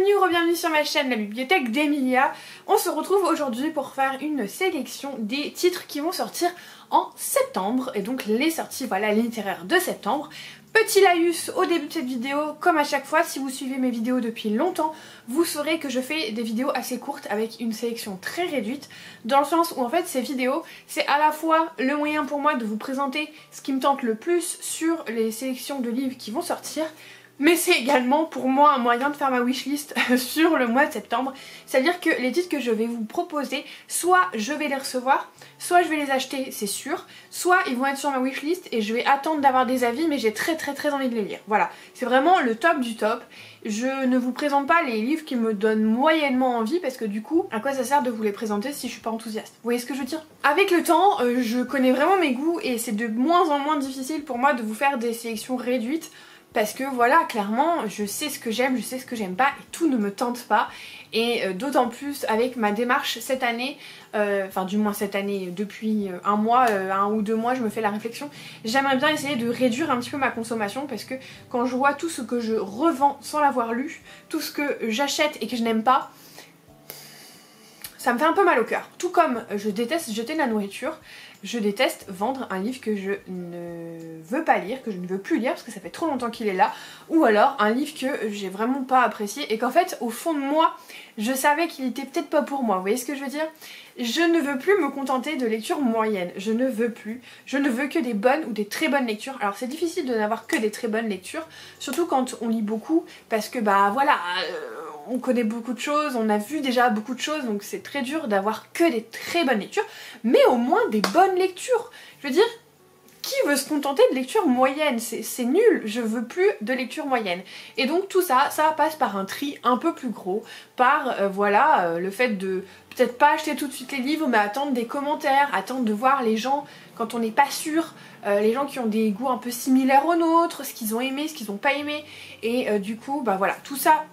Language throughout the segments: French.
Bienvenue sur ma chaîne La Bibliothèque d'Emilia. On se retrouve aujourd'hui pour faire une sélection des titres qui vont sortir en septembre, et donc les sorties voilà littéraires de septembre. Petit laïus au début de cette vidéo, comme à chaque fois, si vous suivez mes vidéos depuis longtemps, vous saurez que je fais des vidéos assez courtes avec une sélection très réduite, dans le sens où en fait ces vidéos, c'est à la fois le moyen pour moi de vous présenter ce qui me tente le plus sur les sélections de livres qui vont sortir, mais c'est également pour moi un moyen de faire ma wishlist sur le mois de septembre. C'est-à-dire que les titres que je vais vous proposer, soit je vais les recevoir, soit je vais les acheter, c'est sûr, soit ils vont être sur ma wishlist et je vais attendre d'avoir des avis, mais j'ai très envie de les lire. Voilà, c'est vraiment le top du top. Je ne vous présente pas les livres qui me donnent moyennement envie, parce que du coup, à quoi ça sert de vous les présenter si je suis pas enthousiaste? Vous voyez ce que je veux dire? Avec le temps, je connais vraiment mes goûts et c'est de moins en moins difficile pour moi de vous faire des sélections réduites. Parce que voilà, clairement, je sais ce que j'aime, je sais ce que j'aime pas, et tout ne me tente pas. Et d'autant plus avec ma démarche cette année, enfin du moins cette année, depuis un mois, 1 ou 2 mois, je me fais la réflexion. J'aimerais bien essayer de réduire un petit peu ma consommation, parce que quand je vois tout ce que je revends sans l'avoir lu, tout ce que j'achète et que je n'aime pas, ça me fait un peu mal au cœur. Tout comme je déteste jeter de la nourriture, je déteste vendre un livre que je ne veux pas lire, que je ne veux plus lire parce que ça fait trop longtemps qu'il est là, ou alors un livre que j'ai vraiment pas apprécié et qu'en fait au fond de moi je savais qu'il était peut-être pas pour moi. Vous voyez ce que je veux dire? Je ne veux plus me contenter de lectures moyennes, je ne veux plus, je ne veux que des bonnes ou des très bonnes lectures. Alors c'est difficile de n'avoir que des très bonnes lectures, surtout quand on lit beaucoup, parce que bah voilà, on connaît beaucoup de choses, on a vu déjà beaucoup de choses, donc c'est très dur d'avoir que des très bonnes lectures, mais au moins des bonnes lectures. Je veux dire, qui veut se contenter de lectures moyennes? C'est nul, je veux plus de lectures moyennes. Et donc tout ça, ça passe par un tri un peu plus gros, par voilà, le fait de peut-être pas acheter tout de suite les livres, mais attendre des commentaires, attendre de voir les gens quand on n'est pas sûr, les gens qui ont des goûts un peu similaires aux nôtres, ce qu'ils ont aimé, ce qu'ils n'ont pas aimé, et du coup, bah voilà, tout ça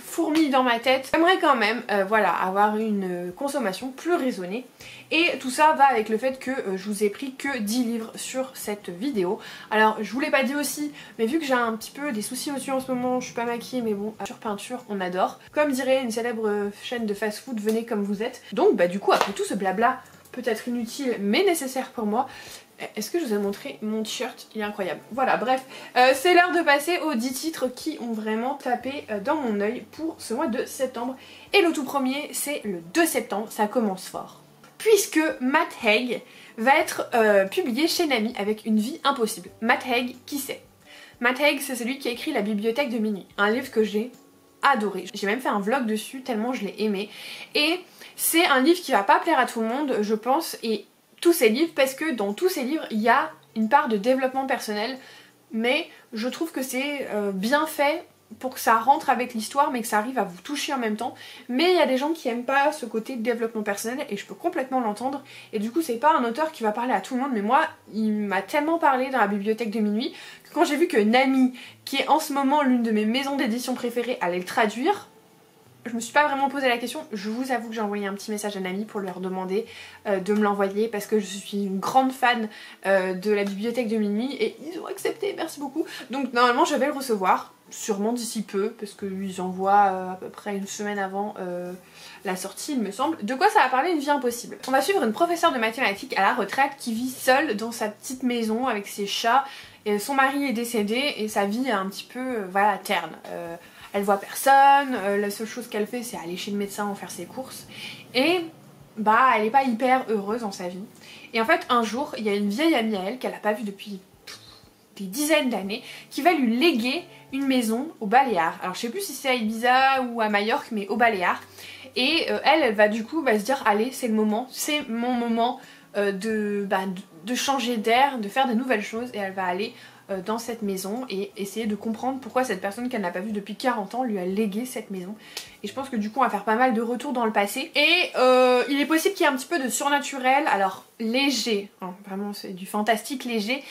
fourmille dans ma tête. J'aimerais quand même voilà, avoir une consommation plus raisonnée, et tout ça va avec le fait que je vous ai pris que 10 livres sur cette vidéo. Alors je vous l'ai pas dit aussi, mais vu que j'ai un petit peu des soucis aux yeux en ce moment, je suis pas maquillée, mais bon, sur peinture on adore. Comme dirait une célèbre chaîne de fast food, venez comme vous êtes. Donc bah du coup, après tout ce blabla peut-être inutile mais nécessaire pour moi, est-ce que je vous ai montré mon t-shirt? Il est incroyable. Voilà, bref, c'est l'heure de passer aux 10 titres qui ont vraiment tapé dans mon œil pour ce mois de septembre. Et le tout premier, c'est le 2 septembre, ça commence fort. Puisque Matt Haig va être publié chez Nami avec Une vie impossible. Matt Haig, qui c'est? Matt Haig, c'est celui qui a écrit La Bibliothèque de minuit, un livre que j'ai adoré. J'ai même fait un vlog dessus tellement je l'ai aimé. Et c'est un livre qui va pas plaire à tout le monde, je pense, et tous ces livres, parce que dans tous ces livres il y a une part de développement personnel, mais je trouve que c'est bien fait pour que ça rentre avec l'histoire, mais que ça arrive à vous toucher en même temps. Mais il y a des gens qui aiment pas ce côté développement personnel, et je peux complètement l'entendre, et du coup c'est pas un auteur qui va parler à tout le monde, mais moi il m'a tellement parlé dans La Bibliothèque de minuit que quand j'ai vu que Nami, qui est en ce moment l'une de mes maisons d'édition préférées, allait le traduire, je me suis pas vraiment posé la question. Je vous avoue que j'ai envoyé un petit message à Nami pour leur demander de me l'envoyer, parce que je suis une grande fan de La Bibliothèque de minuit, et ils ont accepté, merci beaucoup. Donc normalement je vais le recevoir, sûrement d'ici peu, parce qu'ils envoient à peu près une semaine avant la sortie il me semble. De quoi ça va parler? Une vie impossible. On va suivre une professeure de mathématiques à la retraite qui vit seule dans sa petite maison avec ses chats, et son mari est décédé et sa vie est un petit peu voilà, terne. Elle voit personne, la seule chose qu'elle fait c'est aller chez le médecin en faire ses courses, et bah elle est pas hyper heureuse dans sa vie. Et en fait un jour il y a une vieille amie à elle qu'elle a pas vue depuis des dizaines d'années qui va lui léguer une maison aux Baléares. Alors je sais plus si c'est à Ibiza ou à Majorque, mais aux Baléares. Et elle va du coup se dire allez c'est le moment, c'est mon moment de changer d'air, de faire de nouvelles choses, et elle va aller dans cette maison et essayer de comprendre pourquoi cette personne qu'elle n'a pas vue depuis 40 ans lui a légué cette maison. Et je pense que du coup on va faire pas mal de retours dans le passé. Et il est possible qu'il y ait un petit peu de surnaturel, alors léger, hein, vraiment c'est du fantastique léger,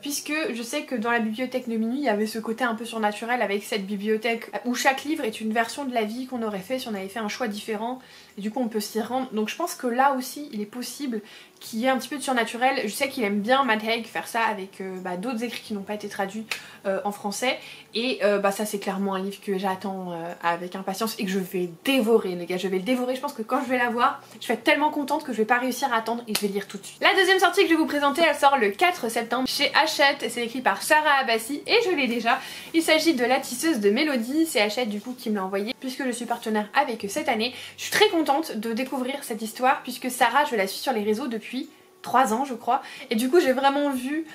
puisque je sais que dans La Bibliothèque de minuit il y avait ce côté un peu surnaturel avec cette bibliothèque où chaque livre est une version de la vie qu'on aurait fait si on avait fait un choix différent, et du coup on peut s'y rendre. Donc je pense que là aussi il est possible qu'il y ait un petit peu de surnaturel. Je sais qu'il aime bien Matt Haig faire ça avec d'autres écrits qui n'ont n'ont pas été traduits en français. Et bah ça c'est clairement un livre que j'attends avec impatience et que je vais dévorer les gars, je vais le dévorer. Je pense que quand je vais la voir, je vais être tellement contente que je vais pas réussir à attendre et je vais lire tout de suite. La deuxième sortie que je vais vous présenter, elle sort le 4 septembre chez Hachette, c'est écrit par Sarah Abbasi et je l'ai déjà. Il s'agit de La tisseuse de Mélodie, c'est Hachette du coup qui me l'a envoyé puisque je suis partenaire avec eux cette année. Je suis très contente de découvrir cette histoire puisque Sarah, je la suis sur les réseaux depuis 3 ans je crois, et du coup j'ai vraiment vu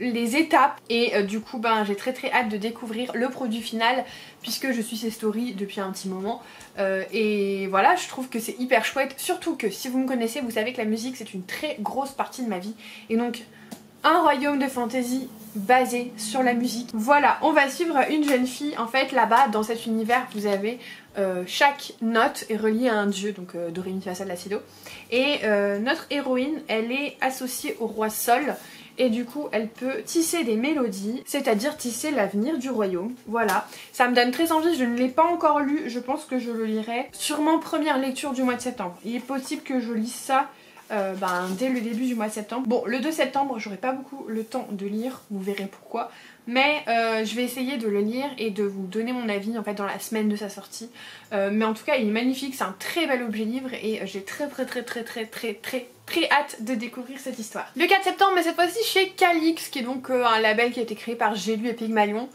les étapes et du coup ben j'ai très hâte de découvrir le produit final puisque je suis ses stories depuis un petit moment et voilà, je trouve que c'est hyper chouette, surtout que si vous me connaissez vous savez que la musique c'est une très grosse partie de ma vie et donc un royaume de fantasy basé sur la musique. Voilà, on va suivre une jeune fille. En fait, là-bas, dans cet univers, vous avez chaque note est reliée à un dieu, donc do, ré, mi, fa, sol, la, si, do. Et notre héroïne, elle est associée au roi Sol. Et du coup, elle peut tisser des mélodies, c'est-à-dire tisser l'avenir du royaume. Voilà, ça me donne très envie, je ne l'ai pas encore lu, je pense que je le lirai. Sûrement première lecture du mois de septembre. Il est possible que je lise ça dès le début du mois de septembre. Bon, le 2 septembre, j'aurai pas beaucoup le temps de lire, vous verrez pourquoi. Mais je vais essayer de le lire et de vous donner mon avis en fait dans la semaine de sa sortie. Mais en tout cas, il est magnifique, c'est un très bel objet livre et j'ai très hâte de découvrir cette histoire. Le 4 septembre, mais cette fois-ci chez Calix, qui est donc un label qui a été créé par J'ai lu et Pygmalion,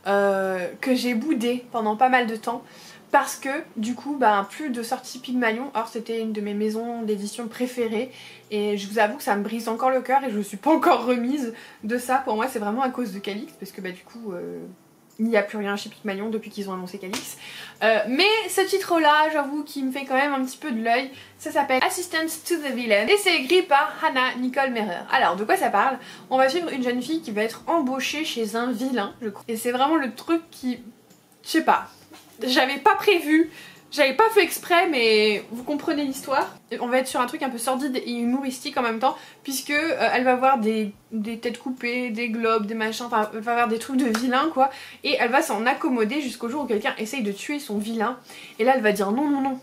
que j'ai boudé pendant pas mal de temps. Parce que du coup plus de sorties Pygmalion, or c'était une de mes maisons d'édition préférées et je vous avoue que ça me brise encore le cœur et je ne suis pas encore remise de ça. Pour moi c'est vraiment à cause de Calix parce que du coup il n'y a plus rien chez Pygmalion depuis qu'ils ont annoncé Calix. Mais ce titre là j'avoue qu'il me fait quand même un petit peu de l'œil. Ça s'appelle Assistance to the Villain et c'est écrit par Hannah Nicole Mehrer. Alors de quoi ça parle? On va suivre une jeune fille qui va être embauchée chez un vilain je crois. Et c'est vraiment le truc qui... je sais pas... j'avais pas prévu, j'avais pas fait exprès mais vous comprenez l'histoire. On va être sur un truc un peu sordide et humoristique en même temps puisque elle va avoir des têtes coupées, des globes, des machins, enfin elle va avoir des trucs de vilain quoi et elle va s'en accommoder jusqu'au jour où quelqu'un essaye de tuer son vilain et là elle va dire non non non,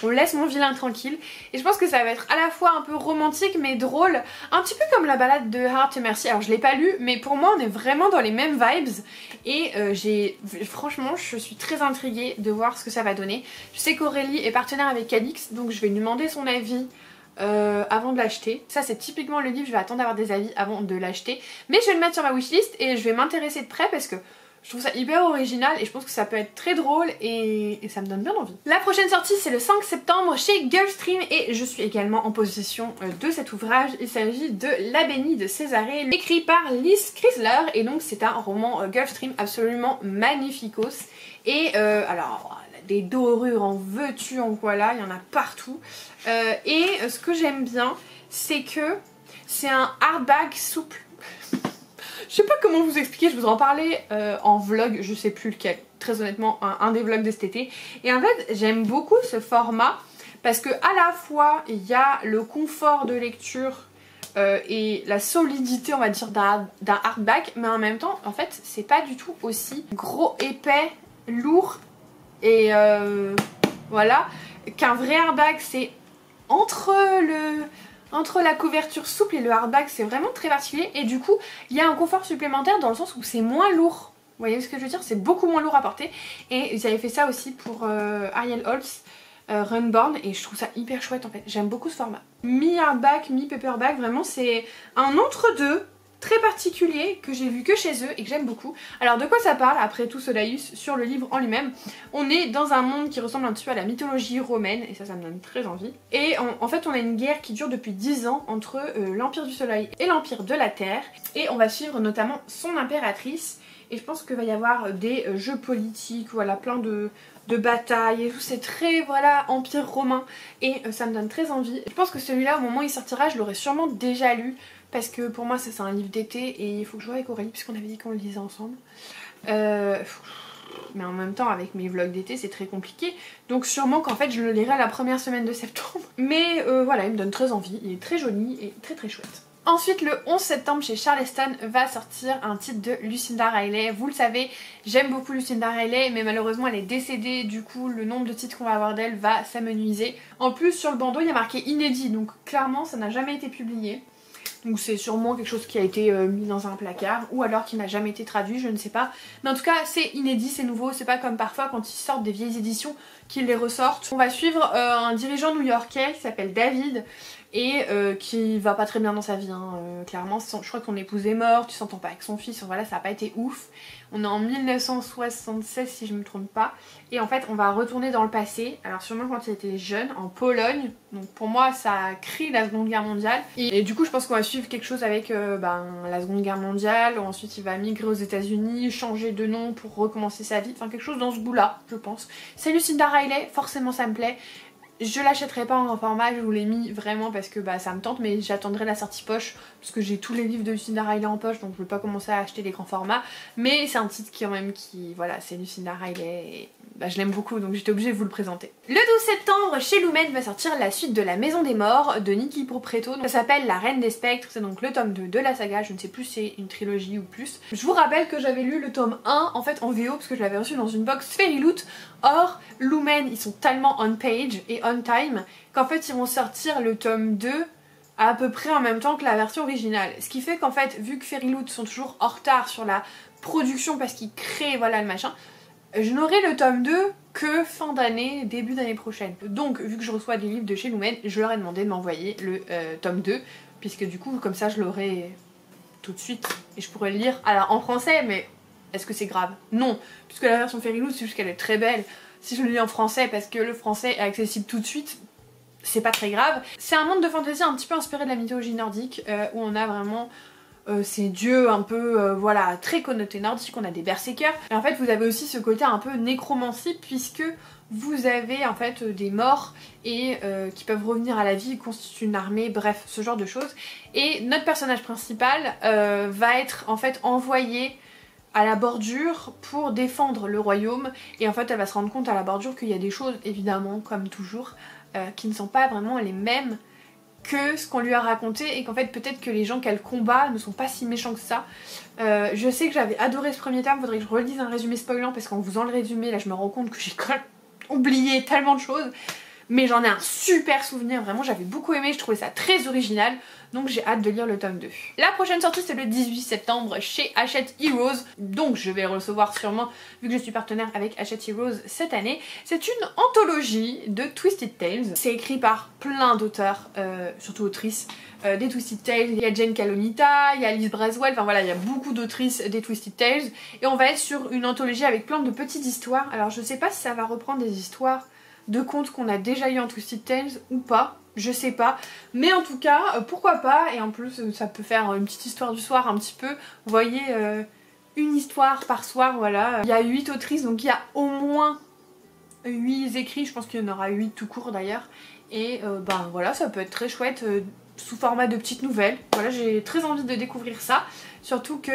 on laisse mon vilain tranquille. Et je pense que ça va être à la fois un peu romantique mais drôle, un petit peu comme la balade de Heart Mercy. Alors je l'ai pas lu mais pour moi on est vraiment dans les mêmes vibes et franchement je suis très intriguée de voir ce que ça va donner. Je sais qu'Aurélie est partenaire avec Calix donc je vais lui demander son avis avant de l'acheter. Ça c'est typiquement le livre, je vais attendre d'avoir des avis avant de l'acheter, mais je vais le mettre sur ma wishlist et je vais m'intéresser de près parce que je trouve ça hyper original et je pense que ça peut être très drôle et ça me donne bien envie. La prochaine sortie c'est le 5 septembre chez Gulfstream et je suis également en possession de cet ouvrage. Il s'agit de La Bénie de Césarée, écrit par Liz Chrysler et donc c'est un roman Gulfstream absolument magnificos. Et alors des dorures en veux-tu en voilà, il y en a partout. Et ce que j'aime bien c'est que c'est un hardback souple. Je sais pas comment vous expliquer, je vous en parlais en vlog, je sais plus lequel, très honnêtement un des vlogs de cet été. Et en fait j'aime beaucoup ce format parce que à la fois il y a le confort de lecture et la solidité on va dire d'un hardback, mais en même temps en fait c'est pas du tout aussi gros, épais, lourd et voilà qu'un vrai hardback. C'est entre la couverture souple et le hardback, c'est vraiment très particulier et du coup il y a un confort supplémentaire dans le sens où c'est moins lourd. Vous voyez ce que je veux dire? C'est beaucoup moins lourd à porter et ils avaient fait ça aussi pour Ariel Holtz, Runborn et je trouve ça hyper chouette en fait. J'aime beaucoup ce format. Mi-hardback, mi-paperback, vraiment c'est un entre-deux très particulier que j'ai vu que chez eux et que j'aime beaucoup. Alors de quoi ça parle après tout ce laïus sur le livre en lui-même? On est dans un monde qui ressemble un petit peu à la mythologie romaine et ça me donne très envie. Et en fait on a une guerre qui dure depuis 10 ans entre l'Empire du Soleil et l'Empire de la Terre et on va suivre notamment son impératrice et je pense qu'il va y avoir des jeux politiques, voilà, plein de batailles et tout, c'est très voilà empire romain et ça me donne très envie. Je pense que celui-là au moment où il sortira je l'aurais sûrement déjà lu parce que pour moi ça c'est un livre d'été et il faut que je joue avec Aurélie puisqu'on avait dit qu'on le lisait ensemble. Mais en même temps avec mes vlogs d'été c'est très compliqué donc sûrement qu'en fait je le lirai à la première semaine de septembre. Mais voilà, il me donne très envie, il est très joli et très chouette. Ensuite le 11 septembre chez Charleston va sortir un titre de Lucinda Riley. Vous le savez, j'aime beaucoup Lucinda Riley mais malheureusement elle est décédée, du coup le nombre de titres qu'on va avoir d'elle va s'amenuiser. En plus sur le bandeau il y a marqué inédit donc clairement ça n'a jamais été publié. Donc c'est sûrement quelque chose qui a été mis dans un placard ou alors qui n'a jamais été traduit, je ne sais pas. Mais en tout cas c'est inédit, c'est nouveau, c'est pas comme parfois quand ils sortent des vieilles éditions qu'ils les ressortent. On va suivre un dirigeant new-yorkais qui s'appelle David et qui va pas très bien dans sa vie, hein, clairement. Je crois que son épouse est morte, tu s'entends pas avec son fils, voilà, ça a pas été ouf. On est en 1976 si je me trompe pas. Et en fait on va retourner dans le passé, alors sûrement quand il était jeune, en Pologne. Donc pour moi ça crie la Seconde Guerre mondiale. Et du coup je pense qu'on va suivre quelque chose avec la Seconde Guerre mondiale. Ensuite il va migrer aux États-Unis, changer de nom pour recommencer sa vie. Enfin quelque chose dans ce goût là je pense. C'est Lucinda Riley, forcément ça me plaît. Je l'achèterai pas en grand format, je vous l'ai mis vraiment parce que ça me tente, mais j'attendrai la sortie poche parce que j'ai tous les livres de Lucinda Riley en poche, donc je vais pas commencer à acheter les grands formats. Mais c'est un titre voilà, c'est Lucinda Riley et je l'aime beaucoup, donc j'étais obligée de vous le présenter. Le 12 septembre, chez Lumen va sortir la suite de La Maison des Morts de Niki Propreto. Ça s'appelle La Reine des Spectres, c'est donc le tome 2 de la saga, je ne sais plus si c'est une trilogie ou plus. Je vous rappelle que j'avais lu le tome 1 en fait en VO parce que je l'avais reçu dans une box Fairyloot. Or, Lumen, ils sont tellement on page et on time qu'en fait ils vont sortir le tome 2 à peu près en même temps que la version originale. Ce qui fait qu'en fait, vu que Fairyloot sont toujours en retard sur la production parce qu'ils créent voilà le machin, je n'aurai le tome 2 que fin d'année, début d'année prochaine. Donc vu que je reçois des livres de chez Lumen, je leur ai demandé de m'envoyer le tome 2, puisque du coup comme ça je l'aurai tout de suite et je pourrais le lire alors en français, mais est-ce que c'est grave? Non, puisque la version Fairyloot c'est juste qu'elle est très belle. Si je le lis en français parce que le français est accessible tout de suite, c'est pas très grave. C'est un monde de fantasy un petit peu inspiré de la mythologie nordique où on a vraiment ces dieux un peu voilà très connotés nordiques, on a des berserkers. Et en fait vous avez aussi ce côté un peu nécromancie puisque vous avez en fait des morts et qui peuvent revenir à la vie, constituent une armée, bref ce genre de choses. Et notre personnage principal va être en fait envoyé à la bordure pour défendre le royaume et en fait elle va se rendre compte à la bordure qu'il y a des choses évidemment comme toujours qui ne sont pas vraiment les mêmes que ce qu'on lui a raconté et qu'en fait peut-être que les gens qu'elle combat ne sont pas si méchants que ça. Je sais que j'avais adoré ce premier tome, faudrait que je relise un résumé spoilant parce qu'en faisant le résumé là je me rends compte que j'ai quand même oublié tellement de choses. Mais j'en ai un super souvenir, vraiment j'avais beaucoup aimé, je trouvais ça très original, donc j'ai hâte de lire le tome 2. La prochaine sortie c'est le 18 septembre chez Hachette Heroes, donc je vais le recevoir sûrement vu que je suis partenaire avec Hachette Heroes cette année. C'est une anthologie de Twisted Tales, c'est écrit par plein d'auteurs, surtout autrices, des Twisted Tales. Il y a Jane Kalonita, il y a Alice Braswell, enfin voilà il y a beaucoup d'autrices des Twisted Tales et on va être sur une anthologie avec plein de petites histoires. Alors je sais pas si ça va reprendre des histoires de contes qu'on a déjà eu en Twisted Tales ou pas, je sais pas, mais en tout cas pourquoi pas. Et en plus ça peut faire une petite histoire du soir un petit peu, vous voyez, une histoire par soir, voilà. Il y a 8 autrices donc il y a au moins 8 écrits, je pense qu'il y en aura 8 tout court d'ailleurs, et voilà ça peut être très chouette sous format de petites nouvelles. Voilà, j'ai très envie de découvrir ça, surtout que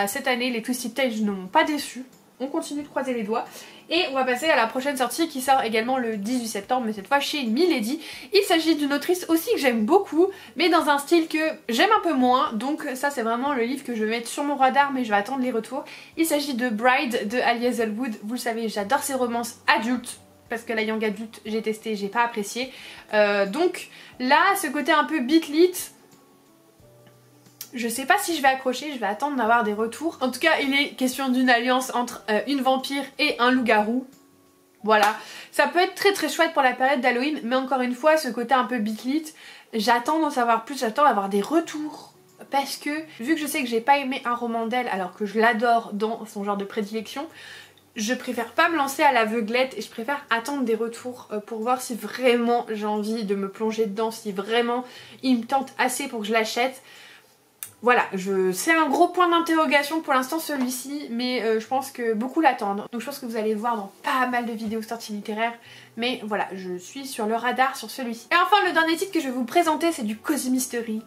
cette année les Twisted Tales ne m'ont pas déçu. On continue de croiser les doigts. Et on va passer à la prochaine sortie qui sort également le 18 septembre, mais cette fois chez Milady. Il s'agit d'une autrice aussi que j'aime beaucoup, mais dans un style que j'aime un peu moins. Donc ça c'est vraiment le livre que je vais mettre sur mon radar, mais je vais attendre les retours. Il s'agit de Bride de Ali Hazelwood. Vous le savez, j'adore ces romances adultes, parce que la young adulte j'ai testé, j'ai pas apprécié. Donc là, ce côté un peu beat lit, je sais pas si je vais accrocher, je vais attendre d'avoir des retours. En tout cas, il est question d'une alliance entre une vampire et un loup-garou. Voilà, ça peut être très très chouette pour la période d'Halloween, mais encore une fois, ce côté un peu beat-lit, j'attends d'en savoir plus, j'attends d'avoir des retours. Parce que, vu que je sais que j'ai pas aimé un roman d'elle, alors que je l'adore dans son genre de prédilection, je préfère pas me lancer à l'aveuglette et je préfère attendre des retours pour voir si vraiment j'ai envie de me plonger dedans, si vraiment il me tente assez pour que je l'achète. Voilà, c'est un gros point d'interrogation pour l'instant celui-ci, mais je pense que beaucoup l'attendent. Donc je pense que vous allez le voir dans pas mal de vidéos sorties littéraires, mais voilà, je suis sur le radar sur celui-ci. Et enfin, le dernier titre que je vais vous présenter, c'est du Cozy Mystery.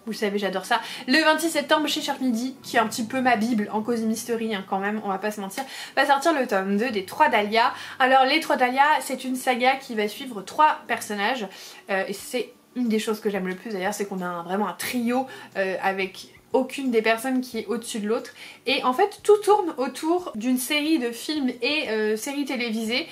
Vous le savez, j'adore ça. Le 26 septembre chez Sharp Midi, qui est un petit peu ma bible en Cozy Mystery, hein, quand même, on va pas se mentir, va sortir le tome 2 des 3 Dahlia. Alors les 3 Dahlia, c'est une saga qui va suivre 3 personnages, et c'est une des choses que j'aime le plus d'ailleurs, c'est qu'on a vraiment un trio avec aucune des personnes qui est au-dessus de l'autre. Et en fait, tout tourne autour d'une série de films et séries télévisées,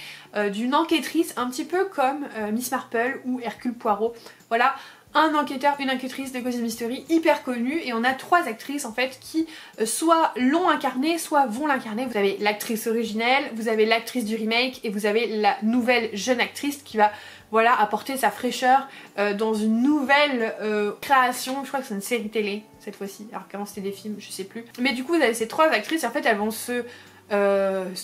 d'une enquêtrice un petit peu comme Miss Marple ou Hercule Poirot. Voilà, un enquêteur, une enquêtrice de Cozy Mystery hyper connue, et on a 3 actrices en fait qui soit l'ont incarné, soit vont l'incarner. Vous avez l'actrice originelle, vous avez l'actrice du remake et vous avez la nouvelle jeune actrice qui va voilà apporter sa fraîcheur dans une nouvelle création. Je crois que c'est une série télé cette fois-ci, alors qu'avant c'était des films, je sais plus. Mais du coup vous avez ces 3 actrices et en fait elles vont se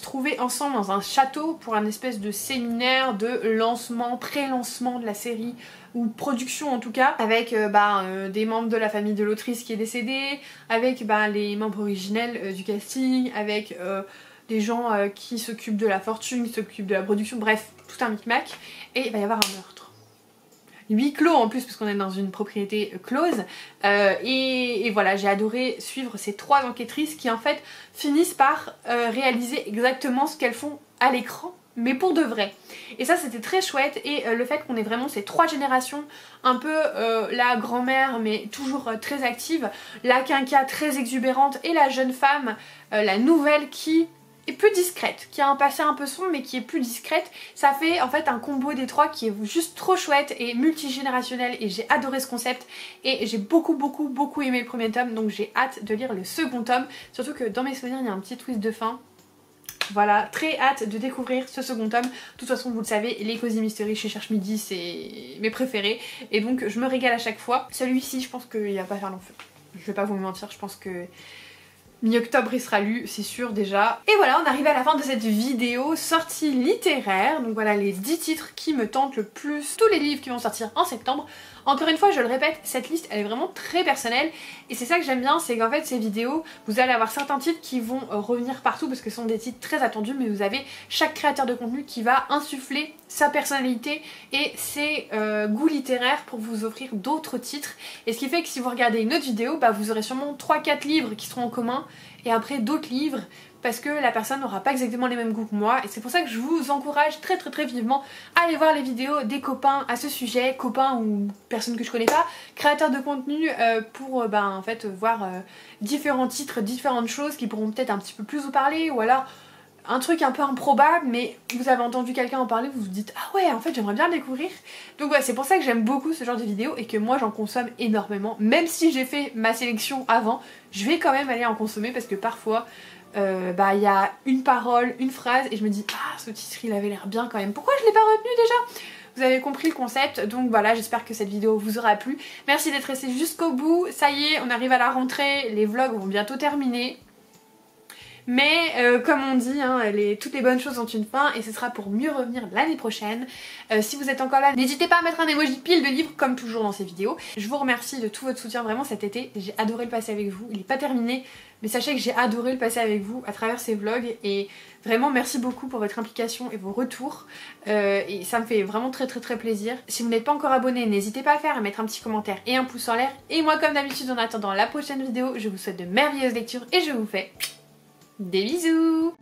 trouver ensemble dans un château pour un espèce de séminaire de lancement, pré-lancement de la série, ou production en tout cas, avec des membres de la famille de l'autrice qui est décédée, avec les membres originels du casting, avec des gens qui s'occupent de la fortune, qui s'occupent de la production, bref, tout un micmac, et il va y avoir un meurtre. 8 clos en plus parce qu'on est dans une propriété close et voilà, j'ai adoré suivre ces 3 enquêtrices qui en fait finissent par réaliser exactement ce qu'elles font à l'écran mais pour de vrai. Et ça c'était très chouette, et le fait qu'on ait vraiment ces 3 générations, un peu la grand-mère mais toujours très active, la quinca très exubérante et la jeune femme, la nouvelle qui est plus discrète, qui a un passé un peu sombre mais qui est plus discrète, ça fait en fait un combo des 3 qui est juste trop chouette et multigénérationnel, et j'ai adoré ce concept et j'ai beaucoup aimé le premier tome, donc j'ai hâte de lire le second tome, surtout que dans mes souvenirs il y a un petit twist de fin. Voilà, très hâte de découvrir ce second tome. De toute façon vous le savez, les Cozy Mystery chez Cherche Midi c'est mes préférés, et donc je me régale à chaque fois. Celui-ci je pense qu'il va pas faire long feu, je vais pas vous mentir, je pense que mi-octobre il sera lu, c'est sûr déjà. Et voilà, on arrive à la fin de cette vidéo sortie littéraire. Donc voilà les 10 titres qui me tentent le plus, tous les livres qui vont sortir en septembre. Encore une fois, je le répète, cette liste elle est vraiment très personnelle, et c'est ça que j'aime bien, c'est qu'en fait ces vidéos, vous allez avoir certains titres qui vont revenir partout parce que ce sont des titres très attendus, mais vous avez chaque créateur de contenu qui va insuffler sa personnalité et ses goûts littéraires pour vous offrir d'autres titres. Et ce qui fait que si vous regardez une autre vidéo, vous aurez sûrement 3-4 livres qui seront en commun, et après d'autres livres, parce que la personne n'aura pas exactement les mêmes goûts que moi, et c'est pour ça que je vous encourage très vivement à aller voir les vidéos des copains à ce sujet, copains ou personnes que je connais pas, créateurs de contenu, pour en fait voir différents titres, différentes choses qui pourront peut-être un petit peu plus vous parler, ou alors un truc un peu improbable mais vous avez entendu quelqu'un en parler, vous vous dites ah ouais en fait j'aimerais bien le découvrir. Donc ouais, c'est pour ça que j'aime beaucoup ce genre de vidéos et que moi j'en consomme énormément, même si j'ai fait ma sélection avant, je vais quand même aller en consommer parce que parfois y a une parole, une phrase et je me dis ah ce titre il avait l'air bien quand même, pourquoi je l'ai pas retenu déjà? Vous avez compris le concept, donc voilà, j'espère que cette vidéo vous aura plu. Merci d'être resté jusqu'au bout, ça y est on arrive à la rentrée, les vlogs vont bientôt terminer. Mais comme on dit, toutes les bonnes choses ont une fin, et ce sera pour mieux revenir l'année prochaine. Si vous êtes encore là, n'hésitez pas à mettre un emoji pile de livres comme toujours dans ces vidéos. Je vous remercie de tout votre soutien vraiment cet été, j'ai adoré le passer avec vous. Il n'est pas terminé, mais sachez que j'ai adoré le passer avec vous à travers ces vlogs, et vraiment merci beaucoup pour votre implication et vos retours. Et ça me fait vraiment très plaisir. Si vous n'êtes pas encore abonné, n'hésitez pas à le faire, à mettre un petit commentaire et un pouce en l'air. Et moi comme d'habitude en attendant la prochaine vidéo, je vous souhaite de merveilleuses lectures et je vous fais des bisous.